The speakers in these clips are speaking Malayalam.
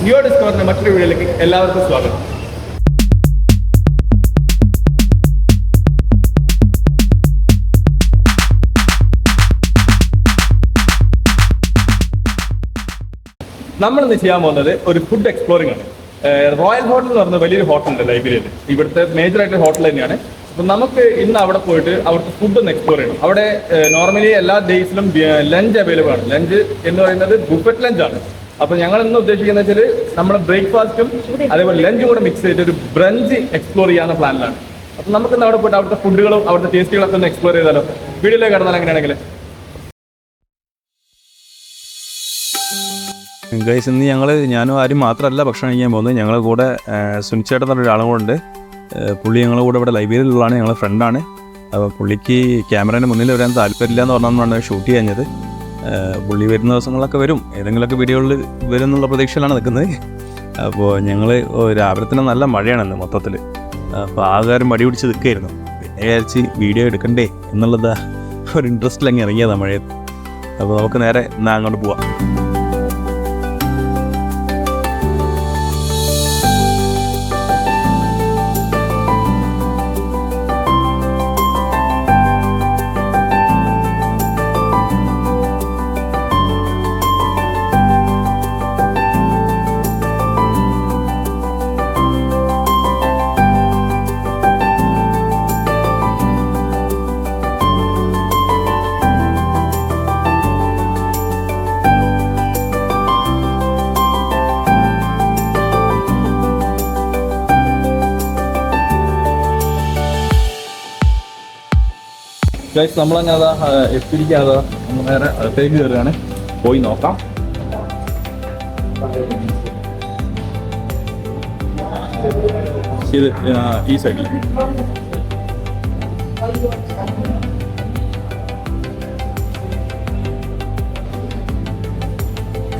ജിയോ ഡിസ്കവറിന്റെ മറ്റൊരു വീഡിയോയിലേക്ക് എല്ലാവർക്കും സ്വാഗതം. നമ്മളിന്ന് ചെയ്യാൻ പോകുന്നത് ഒരു ഫുഡ് എക്സ്പ്ലോറിംഗ് ആണ്. റോയൽ ഹോട്ടൽ എന്ന് പറഞ്ഞ വലിയൊരു ഹോട്ടലുണ്ട് ലൈബ്രറിയിൽ. ഇവിടുത്തെ മേജർ ആയിട്ട് ഹോട്ടൽ തന്നെയാണ്. അപ്പം നമുക്ക് ഇന്ന് അവിടെ പോയിട്ട് അവിടുത്തെ ഫുഡ് ഒന്ന് എക്സ്പ്ലോർ ചെയ്യണം. അവിടെ നോർമലി എല്ലാ ഡേയ്സിലും ലഞ്ച് അവൈലബിൾ ആണ്. ലഞ്ച് എന്ന് പറയുന്നത് ബുഫറ്റ് ലഞ്ചാണ്. അപ്പോൾ ഞങ്ങൾ ഇന്ന് ഉദ്ദേശിക്കുന്നത് വെച്ചാൽ നമ്മുടെ ബ്രേക്ക്ഫാസ്റ്റും അതേപോലെ ലഞ്ചും കൂടെ മിക്സ് ചെയ്തിട്ട് ഒരു ബ്രഞ്ച് എക്സ്പ്ലോർ ചെയ്യാവുന്ന പ്ലാനിലാണ്. അപ്പം നമുക്ക് ഇന്ന് അവിടെ പോയിട്ട് അവിടുത്തെ ഫുഡുകളും അവിടുത്തെ ടേസ്റ്റുകളൊക്കെ ഒന്ന് എക്സ്പ്ലോർ ചെയ്താലോ? വീഡിയോയിലേക്ക് കടന്നാൽ എങ്ങനെയാണെങ്കിൽ ഗൈസ്, ഇന്ന് ഞാനും ആരും മാത്രമല്ല ഭക്ഷണം കഴിക്കാൻ പോകുന്നത്. ഞങ്ങളുടെ കൂടെ സുനിച്ചേട്ടൻ എന്നൊരു ഒരാളും കൂടെ ഉണ്ട്. പുള്ളി ഞങ്ങളുടെ കൂടെ ഇവിടെ ലൈബ്രറിയിലുള്ളതാണ്, ഞങ്ങളുടെ ഫ്രണ്ടാണ്. അപ്പോൾ പുള്ളിക്ക് ക്യാമറേൻ്റെ മുന്നിൽ വരാൻ താല്പര്യമില്ല എന്ന് പറഞ്ഞാണ് ഷൂട്ട് ചെയ്യുന്നത്. പുള്ളി വരുന്ന ദിവസങ്ങളൊക്കെ വരും, ഏതെങ്കിലുമൊക്കെ വീഡിയോകളിൽ വരും എന്നുള്ള പ്രതീക്ഷയിലാണ് നിൽക്കുന്നത്. അപ്പോൾ ഞങ്ങൾ രാവിലെ തന്നെ നല്ല മഴയാണെന്ന് മൊത്തത്തിൽ. അപ്പോൾ ആകാരം മടി പിടിച്ച് നിൽക്കുകയായിരുന്നു. പിന്നെ വിചാരിച്ച് വീഡിയോ എടുക്കണ്ടേ എന്നുള്ളത് ഒരു ഇൻട്രസ്റ്റിലങ്ങ് ഇറങ്ങിയതാണ് മഴയത്ത്. അപ്പോൾ നമുക്ക് നേരെ എന്നാൽ അങ്ങോട്ട് പോവാം. ഗൈസ്, നമ്മളങ്ങനെ അതാ എത്തിരിക്കാതെ നമ്മൾ നേരെ അകത്തേക്ക് കയറുകയാണ്. പോയി നോക്കാം. ഇത് ഈ സൈഡിൽ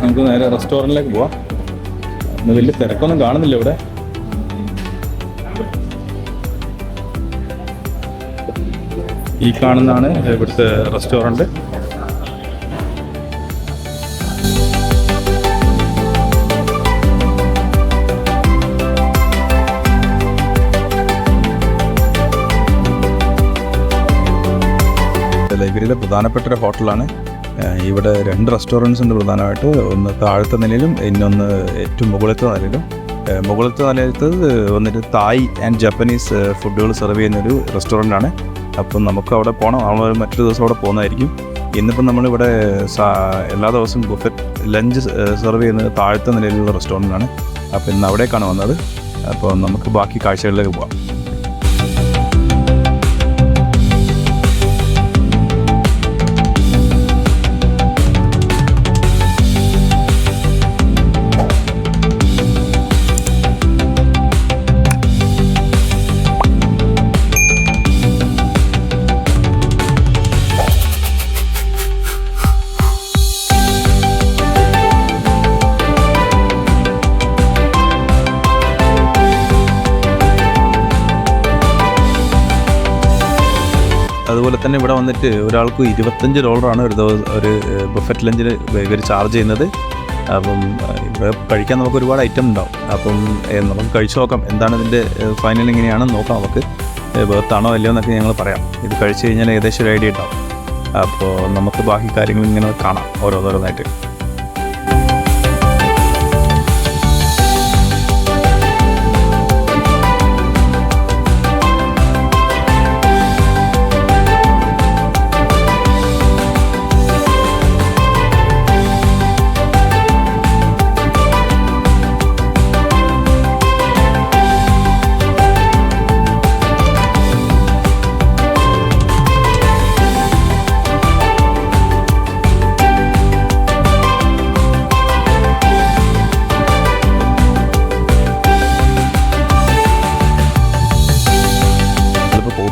നമുക്ക് നേരെ റെസ്റ്റോറൻറ്റിലേക്ക് പോവാം. ഇന്ന് വലിയ തിരക്കൊന്നും കാണുന്നില്ല ഇവിടെ. ഈ കാണുന്നതാണ് ഇവിടുത്തെ റെസ്റ്റോറൻറ്റ്. ലൈബ്രറിയിലെ പ്രധാനപ്പെട്ട ഒരു ഹോട്ടലാണ്. ഇവിടെ 2 റെസ്റ്റോറൻറ്റ്സ് ഉണ്ട് പ്രധാനമായിട്ട്. ഒന്ന് താഴത്തെ നിലയിലും ഇന്നൊന്ന് ഏറ്റവും മുകളിലത്തെ നിലയിലും. മുകളിലത്തെ നിലയത്ത് വന്നിട്ട് തായ് ആൻഡ് ജാപ്പനീസ് ഫുഡുകൾ സെർവ് ചെയ്യുന്നൊരു റെസ്റ്റോറൻ്റാണ്. അപ്പം നമുക്ക് അവിടെ പോകണം. നമ്മൾ മറ്റൊരു ദിവസം അവിടെ പോകുന്നതായിരിക്കും. ഇന്നിപ്പം നമ്മളിവിടെ എല്ലാ ദിവസവും ബുഫറ്റ് ലഞ്ച് സെർവ് ചെയ്യുന്നത് താഴത്തെ നിലയിലുള്ള റെസ്റ്റോറൻ്റാണ്. അപ്പോൾ ഇന്ന് അവിടേക്കാണ് വന്നത്. അപ്പോൾ നമുക്ക് ബാക്കി കാഴ്ചകളിലേക്ക് പോകാം. അതുപോലെ തന്നെ ഇവിടെ വന്നിട്ട് ഒരാൾക്ക് $25 ഒരു ദിവസം ഒരു ബുഫറ്റ് ലഞ്ചിന് ഇവർ ചാർജ് ചെയ്യുന്നത്. അപ്പം ഇവിടെ കഴിക്കാൻ നമുക്ക് ഒരുപാട് ഐറ്റം ഉണ്ടാവും. അപ്പം നമുക്ക് കഴിച്ചു നോക്കാം എന്താണ് ഇതിൻ്റെ ഫൈനൽ എങ്ങനെയാണെന്ന് നോക്കാം. നമുക്ക് ബർത്താണോ അല്ലയോ എന്നൊക്കെ ഞങ്ങൾ പറയാം. ഇത് കഴിച്ചു കഴിഞ്ഞാൽ ഏകദേശം ഒരു ഐഡിയ ഉണ്ടാവും. അപ്പോൾ നമുക്ക് ബാക്കി കാര്യങ്ങൾ ഇങ്ങനെ കാണാം ഓരോന്നോരോന്നായിട്ട്.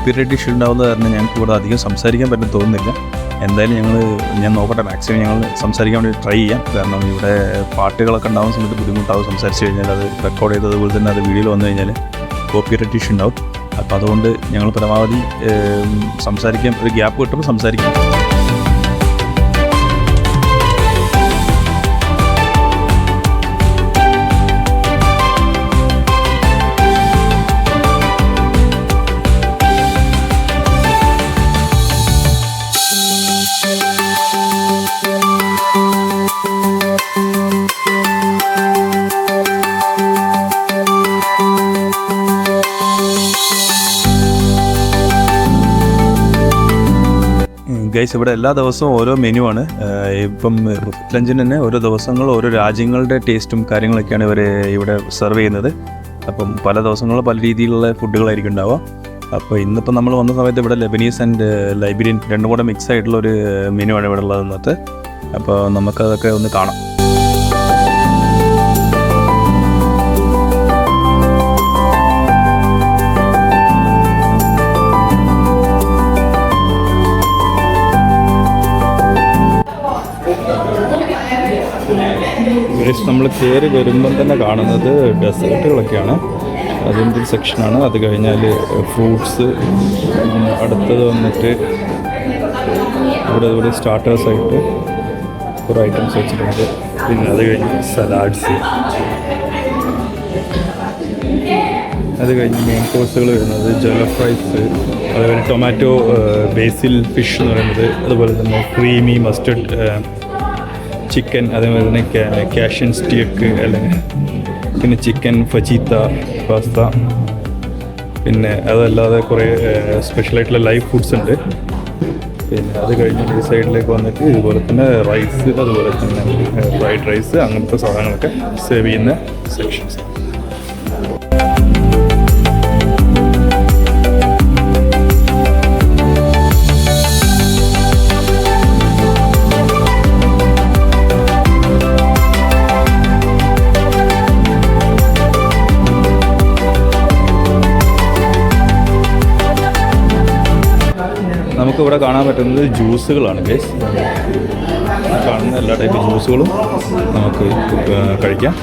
കോപ്പിറൈറ്റ് ഡിഷ് ഉണ്ടാവുന്നത് കാരണം ഞങ്ങൾക്ക് ഇവിടെ അധികം സംസാരിക്കാൻ പറ്റും തോന്നുന്നില്ല. എന്തായാലും ഞാൻ നോക്കട്ടെ, മാക്സിമം ഞങ്ങൾ സംസാരിക്കാൻ വേണ്ടി ട്രൈ ചെയ്യാം. കാരണം ഇവിടെ പാട്ടുകളൊക്കെ ഉണ്ടാകുന്ന സമയത്ത് ബുദ്ധിമുട്ടാവും സംസാരിച്ച് കഴിഞ്ഞാൽ. അത് റെക്കോർഡ് ചെയ്തതുപോലെ തന്നെ അത് വീഡിയോയിൽ വന്നു കഴിഞ്ഞാൽ കോപ്പിറൈറ്റ് ഡിഷ് ഉണ്ടാവും. അപ്പോൾ അതുകൊണ്ട് ഞങ്ങൾ പരമാവധി സംസാരിക്കാൻ ഒരു ഗ്യാപ്പ് കിട്ടുമ്പോൾ സംസാരിക്കും. ഗൈസ് ഇവിടെ എല്ലാ ദിവസവും ഓരോ മെനു ആണ്. ഇപ്പം ലഞ്ചിന് തന്നെ ഓരോ ദിവസങ്ങൾ ഓരോ രാജ്യങ്ങളുടെ ടേസ്റ്റും കാര്യങ്ങളൊക്കെയാണ് ഇവർ ഇവിടെ സെർവ് ചെയ്യുന്നത്. അപ്പം പല ദിവസങ്ങളും പല രീതിയിലുള്ള ഫുഡുകളായിരിക്കും ഉണ്ടാവുക. അപ്പോൾ ഇന്നിപ്പോൾ നമ്മൾ വന്ന സമയത്ത് ഇവിടെ ലെബനീസ് ആൻഡ് ലൈബീരിയൻ രണ്ടും കൂടെ മിക്സ് ആയിട്ടുള്ളൊരു മെനു ആണ് ഇവിടെ ഉള്ളത് ഇന്നത്തെ. അപ്പോൾ നമുക്കതൊക്കെ ഒന്ന് കാണാം. നമ്മൾ കയറി വരുമ്പം തന്നെ കാണുന്നത് ഡെസേർട്ടുകളൊക്കെയാണ്. അതിൻ്റെ ഒരു സെക്ഷനാണ്. അത് കഴിഞ്ഞാൽ ഫ്രൂട്ട്സ്, അടുത്തത് വന്നിട്ട് ഇവിടെ സ്റ്റാർട്ടേഴ്സായിട്ട് കുറേ ഐറ്റംസ് വെച്ചിട്ടുണ്ട്. പിന്നെ അത് കഴിഞ്ഞ് സലാഡ്സ്, അത് കഴിഞ്ഞ് മെയിൻ കോഴ്സുകൾ വരുന്നത് ജോലഫ് റൈസ്, അതുപോലെ ടൊമാറ്റോ ബേസിൽ ഫിഷ് എന്ന് പറയുന്നത്, അതുപോലെ തന്നെ ക്രീമി മസ്റ്റർഡ് ചിക്കൻ, അതേപോലെ തന്നെ കാഷ്യൻ സ്റ്റീക്ക്, അല്ലെങ്കിൽ പിന്നെ ചിക്കൻ ഫജീത്ത പാസ്ത, പിന്നെ അതല്ലാതെ കുറേ സ്പെഷ്യലായിട്ടുള്ള ലൈവ് ഫുഡ്സ് ഉണ്ട്. പിന്നെ അത് കഴിഞ്ഞ് ഈ സൈഡിലേക്ക് വന്നിട്ട് ഇതുപോലെ തന്നെ റൈസ്, അതുപോലെ തന്നെ ഫ്രൈഡ് റൈസ്, അങ്ങനത്തെ സാധനങ്ങളൊക്കെ സെർവ് ചെയ്യുന്ന സെക്ഷൻസ്. നമുക്കിവിടെ കാണാൻ പറ്റുന്നത് ജ്യൂസുകളാണ് ഗൈസ്. കാണുന്ന എല്ലാ ടൈപ്പ് ജ്യൂസുകളും നമുക്ക് കഴിക്കാം.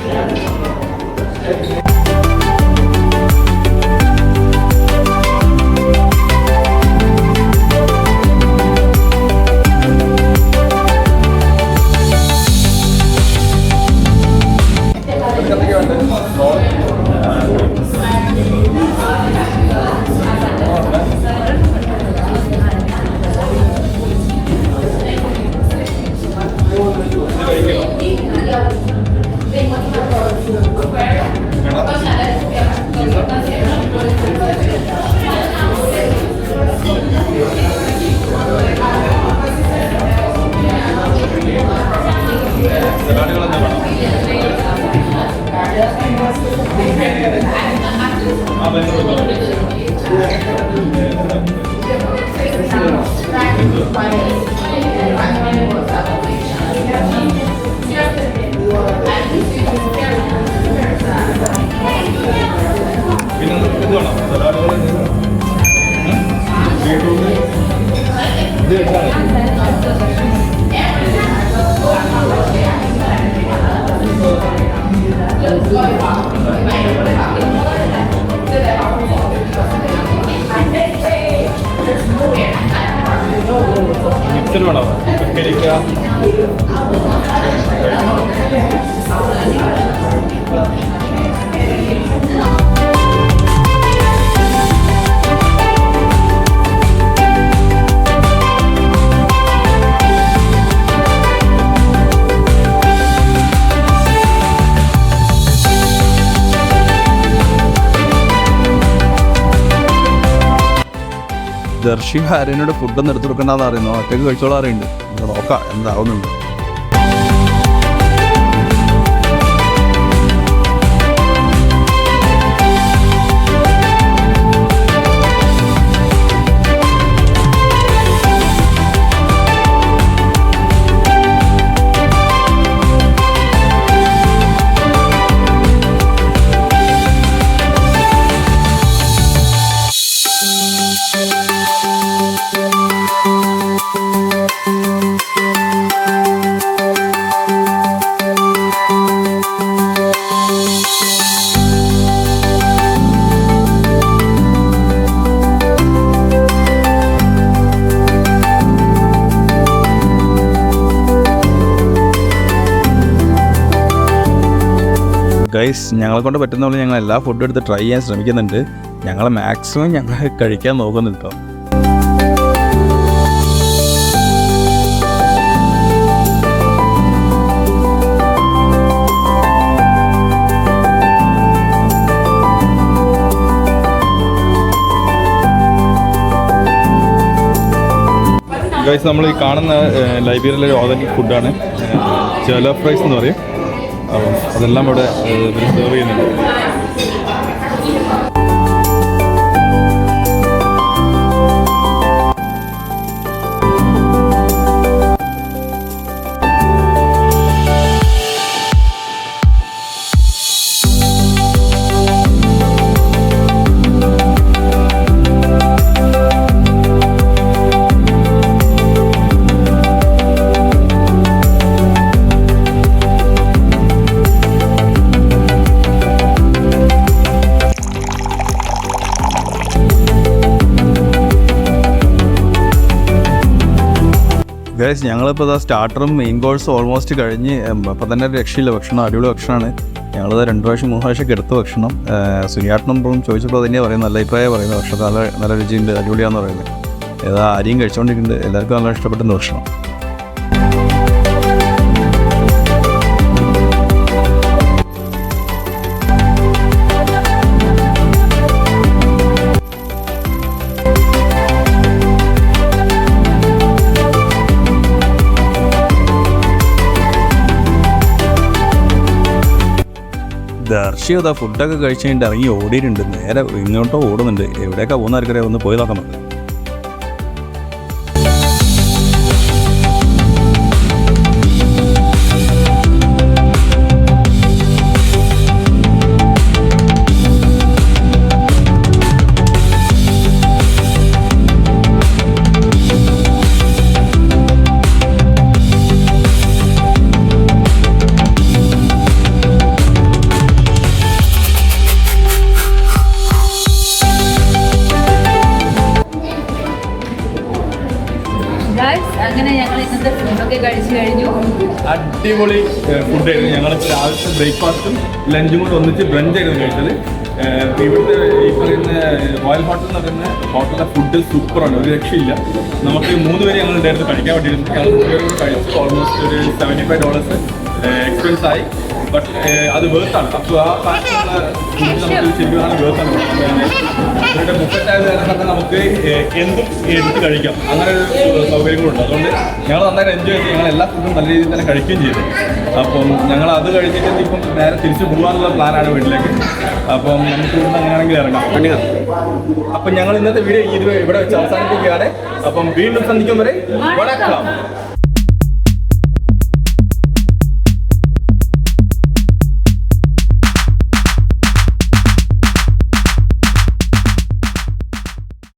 ദർശി ആര്യനോട് ഫുഡൊന്നും എടുത്തു കൊടുക്കണ്ടെന്ന് അറിയുന്നു. ഒറ്റയ്ക്ക് കഴിച്ചോളാം അറിയുന്നുണ്ട്. നോക്കാം എന്താവുന്നുണ്ട്. ഗൈസ്, ഞങ്ങളെ കൊണ്ട് പറ്റുന്ന പോലെ ഞങ്ങൾ എല്ലാ ഫുഡും എടുത്ത് ട്രൈ ചെയ്യാൻ ശ്രമിക്കുന്നുണ്ട്. ഞങ്ങൾ മാക്സിമം ഞങ്ങൾ കഴിക്കാൻ നോക്കുന്നുണ്ട് കേട്ടോ. ഗൈസ് നമ്മൾ ഈ കാണുന്ന ലൈബ്രറിയിലെ ഒരു ഓതന്റിക് ഫുഡാണ് ജോലോ ഫ്രൈസ് എന്ന് പറയും. അപ്പം അതെല്ലാം ഇവിടെ സെർവ് ചെയ്യുന്നുണ്ട്. ഗൈസ് ഞങ്ങളിപ്പോൾ ഇതാ സ്റ്റാർട്ടറും മെയിൻ കോഴ്സും ഓൾമോസ്റ്റ് കഴിഞ്ഞ് അപ്പോൾ തന്നെ രക്ഷയില്ല. ഭക്ഷണം അടിപൊളി ഭക്ഷണമാണ്. ഞങ്ങളിത് 2 പ്രാവശ്യം 3 പ്രാവശ്യമൊക്കെ എടുത്ത ഭക്ഷണം. സുനിയാട്ടനും ചോദിച്ചപ്പോൾ തന്നെയാണ് പറയുന്നത്, നല്ല അഭിപ്രായം പറയുന്നത്. ഭക്ഷണം നല്ല രുചിയുണ്ട്, അടിപൊളിയാണെന്ന് പറയുന്നത്. ഏതാ ആരെയും കഴിച്ചുകൊണ്ടിരിക്കുന്നുണ്ട്, എല്ലാവർക്കും നല്ല ഇഷ്ടപ്പെട്ട ഭക്ഷണം. ദർശിയോ അതാ ഫുഡൊക്കെ കഴിച്ച് കഴിഞ്ഞിട്ട് ഇറങ്ങി ഓടിയിട്ടുണ്ട്. നേരെ ഇങ്ങോട്ടോ ഓടുന്നുണ്ട്. എവിടെയൊക്കെ പോകുന്നവർക്കറിയാം, ഒന്ന് പോയി നോക്കാൻ നമുക്ക്. അങ്ങനെ ഞങ്ങൾ ഇന്നത്തെ ഫുഡൊക്കെ കഴിച്ചു കഴിഞ്ഞു. അടിപൊളി ഫുഡായിരുന്നു. ഞങ്ങളിപ്പോൾ രാവിലത്തെ ബ്രേക്ക്ഫാസ്റ്റും ലഞ്ചും കൂടെ ഒന്നിച്ച് ബ്രഞ്ചായിരുന്നു കഴിച്ചത്. ഇവിടുത്തെ ഈ പറയുന്ന റോയൽ ഹോട്ടൽ എന്ന് പറയുന്ന ഹോട്ടലിലെ ഫുഡ് സൂപ്പറാണ്, ഒരു രക്ഷയില്ല. നമുക്ക് 3 പേര് ഞങ്ങൾ ഉണ്ടായിരുന്നു കഴിക്കാൻ വേണ്ടിയിരുന്നു. ഞങ്ങൾ 3 പേരും കഴിച്ചു. ഓൾമോസ്റ്റ് ഒരു $75 എക്സ്പെൻസ് ആയി. ബട്ട് അത് വേർത്താണ്. അപ്പോൾ ആ കാശുള്ള ഫുഡ് നമുക്ക് ശരിക്കും വേർത്താണ്. ഇവരുടെ ബുഫറ്റായത് കാരണം നമുക്ക് എന്തും എടുത്ത് കഴിക്കാം, അങ്ങനെ ഒരു സൗകര്യങ്ങളുണ്ട്. അതുകൊണ്ട് ഞങ്ങൾ നന്നായിട്ട് എൻജോയ് ചെയ്ത് ഞങ്ങൾ എല്ലാ ഫുഡും നല്ല രീതിയിൽ തന്നെ കഴിക്കുകയും ചെയ്തു. അപ്പം ഞങ്ങൾ അത് കഴിഞ്ഞിട്ട് ഇപ്പം നേരെ തിരിച്ച് പോകാനുള്ള പ്ലാനാണ് വീട്ടിലേക്ക്. അപ്പം നമുക്ക് ഇവിടുന്ന് അങ്ങനെയാണെങ്കിൽ ഇറങ്ങാം. അപ്പം ഞങ്ങൾ ഇന്നത്തെ വീഡിയോ ഇവിടെ വെച്ച് അവസാനിപ്പിക്കുകയാണ്. അപ്പം വീണ്ടും സന്ധിക്കും വരെ വണക്കം.